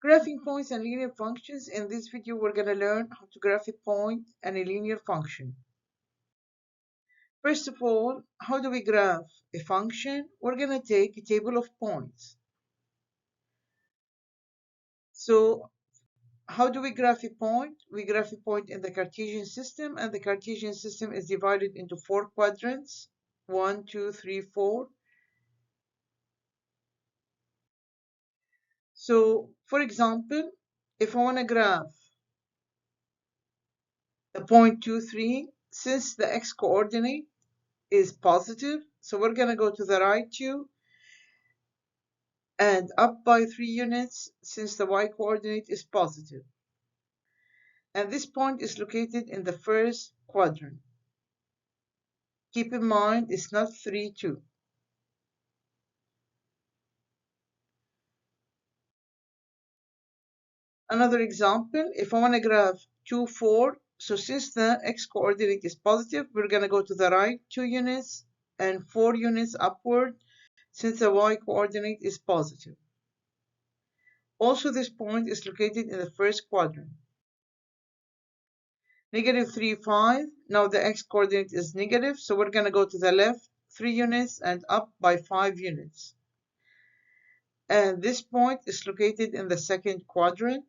Graphing points and linear functions. In this video, we're going to learn how to graph a point and a linear function. First of all, how do we graph a function? We're going to take a table of points. So how do we graph a point? We graph a point in the Cartesian system, and the Cartesian system is divided into 4 quadrants. 1, 2, 3, 4. So, for example, if I want to graph the point 2, 3, since the x-coordinate is positive, so we're going to go to the right 2 and up by 3 units since the y-coordinate is positive. And this point is located in the first quadrant. Keep in mind, it's not 3, 2. Another example, if I want to graph 2, 4, so since the x-coordinate is positive, we're going to go to the right 2 units and 4 units upward since the y-coordinate is positive. Also, this point is located in the first quadrant. Negative 3, 5. Now the x-coordinate is negative, so we're going to go to the left 3 units and up by 5 units. And this point is located in the second quadrant.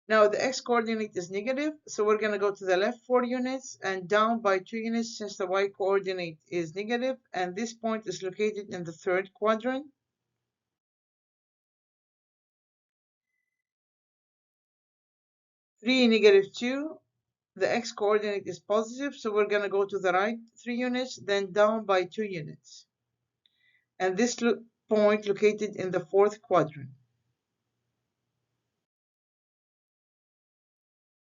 Now the x-coordinate is negative, so we're going to go to the left 4 units and down by 2 units since the y-coordinate is negative, and this point is located in the third quadrant. Three, negative 2, the x-coordinate is positive, so we're going to go to the right 3 units, then down by 2 units. And this point located in the fourth quadrant.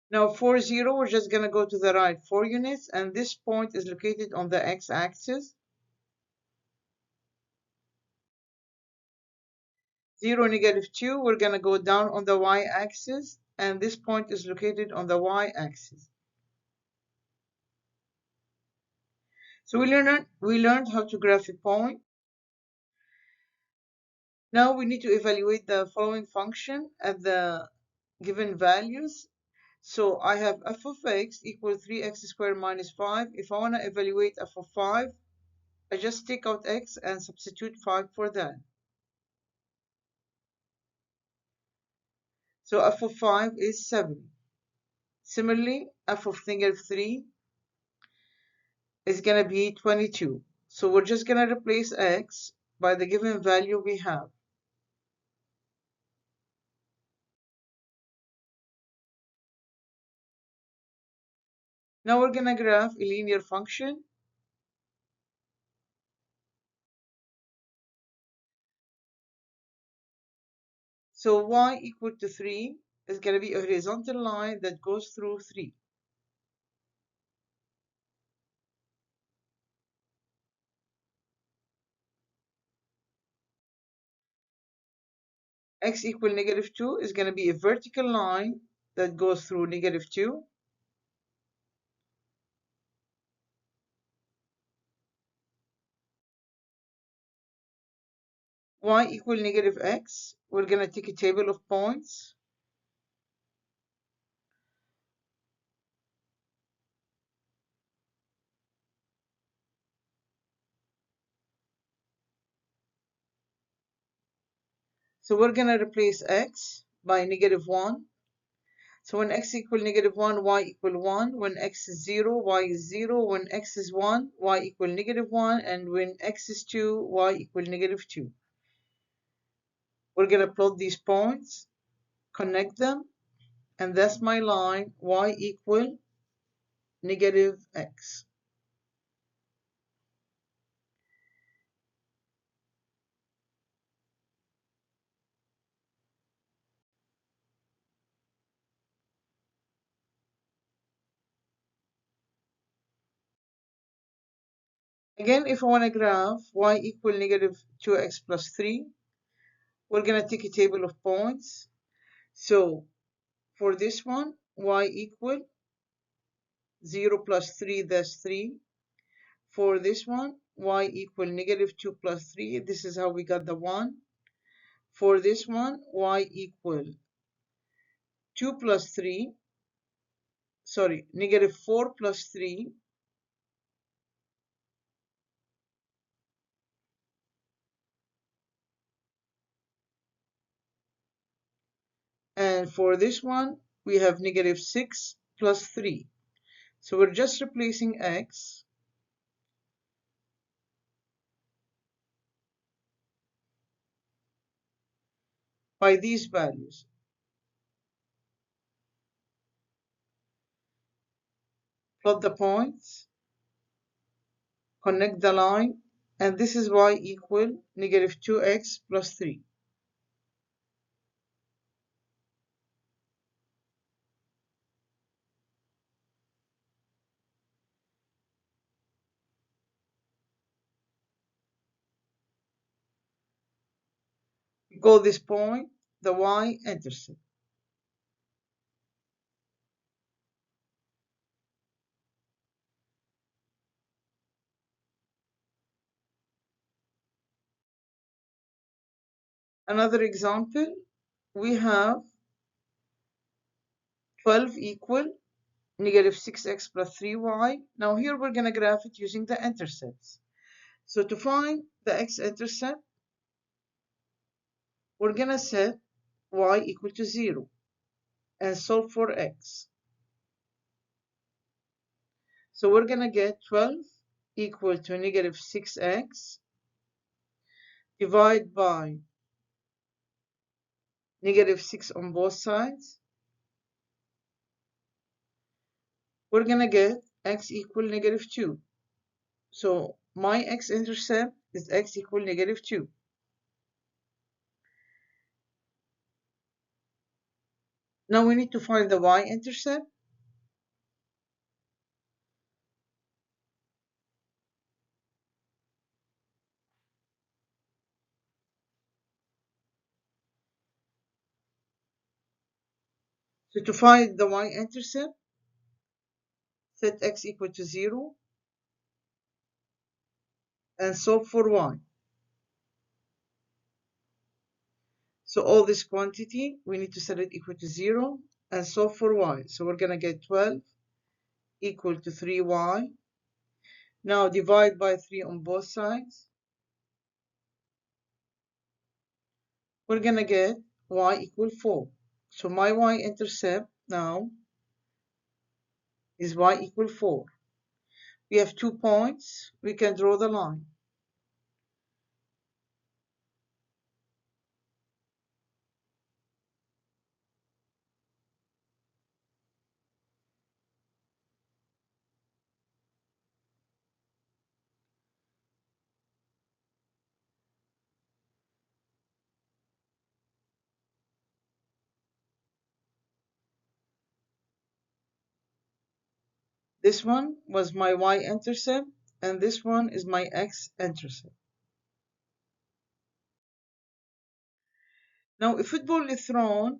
Now 4, 0, we're just going to go to the right 4 units, and this point is located on the x-axis. 0, negative 2, we're going to go down on the y-axis, and this point is located on the y-axis. So we learned how to graph a point. Now we need to evaluate the following function at the given values. So I have f of x equals 3x squared minus 5. If I want to evaluate f of 5, I just take out x and substitute 5 for that. So f of 5 is 7. Similarly, f of negative 3 is going to be 22. So we're just going to replace x by the given value we have. Now we're going to graph a linear function. So y equal to 3 is going to be a horizontal line that goes through 3. X equal negative 2 is going to be a vertical line that goes through negative 2. Y equal negative x, we're going to take a table of points. So we're going to replace x by negative 1. So when x equal negative 1, y equal 1. When x is 0, y is 0. When x is 1, y equal negative 1. And when x is 2, y equal negative 2. We're going to plot these points, connect them, and that's my line, y equal negative x. Again, if I want to graph y equal negative 2x plus 3, we're going to take a table of points. So for this one, y equal 0 plus 3, that's 3. For this one, y equal negative 2 plus 3. This is how we got the 1. For this one, y equal 2 plus 3, sorry, negative 4 plus 3. And for this one, we have negative 6 plus 3. So we're just replacing x by these values. Plot the points, connect the line, and this is y equal negative 2x plus 3. We call this point the y-intercept. Another example, we have 12 equal negative 6x plus 3y. Now here we're going to graph it using the intercepts. So to find the x-intercept, we're going to set y equal to 0 and solve for x. So we're going to get 12 equal to negative 6x divided by negative 6 on both sides. We're going to get x equal negative 2. So my x-intercept is x equal negative 2. Now we need to find the y-intercept. So to find the y-intercept, set x equal to 0 and solve for y. So all this quantity, we need to set it equal to 0 and solve for y. So we're going to get 12 equal to 3y. Now divide by 3 on both sides. We're going to get y equal 4. So my y-intercept now is y equal 4. We have 2 points. We can draw the line. This one was my y-intercept, and this one is my x-intercept. Now, if football is thrown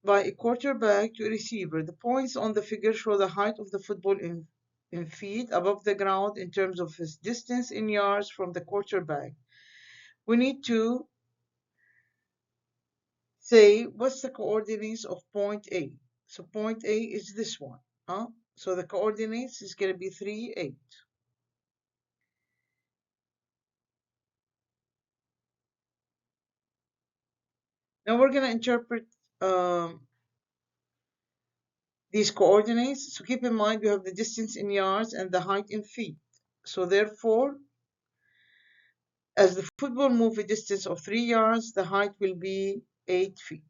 by a quarterback to a receiver, the points on the figure show the height of the football in feet above the ground in terms of its distance in yards from the quarterback. We need to say what's the coordinates of point A. So point A is this one. So the coordinates is going to be 3, 8. Now we're going to interpret these coordinates. So keep in mind we have the distance in yards and the height in feet. So therefore, as the football moves a distance of 3 yards, the height will be 8 feet.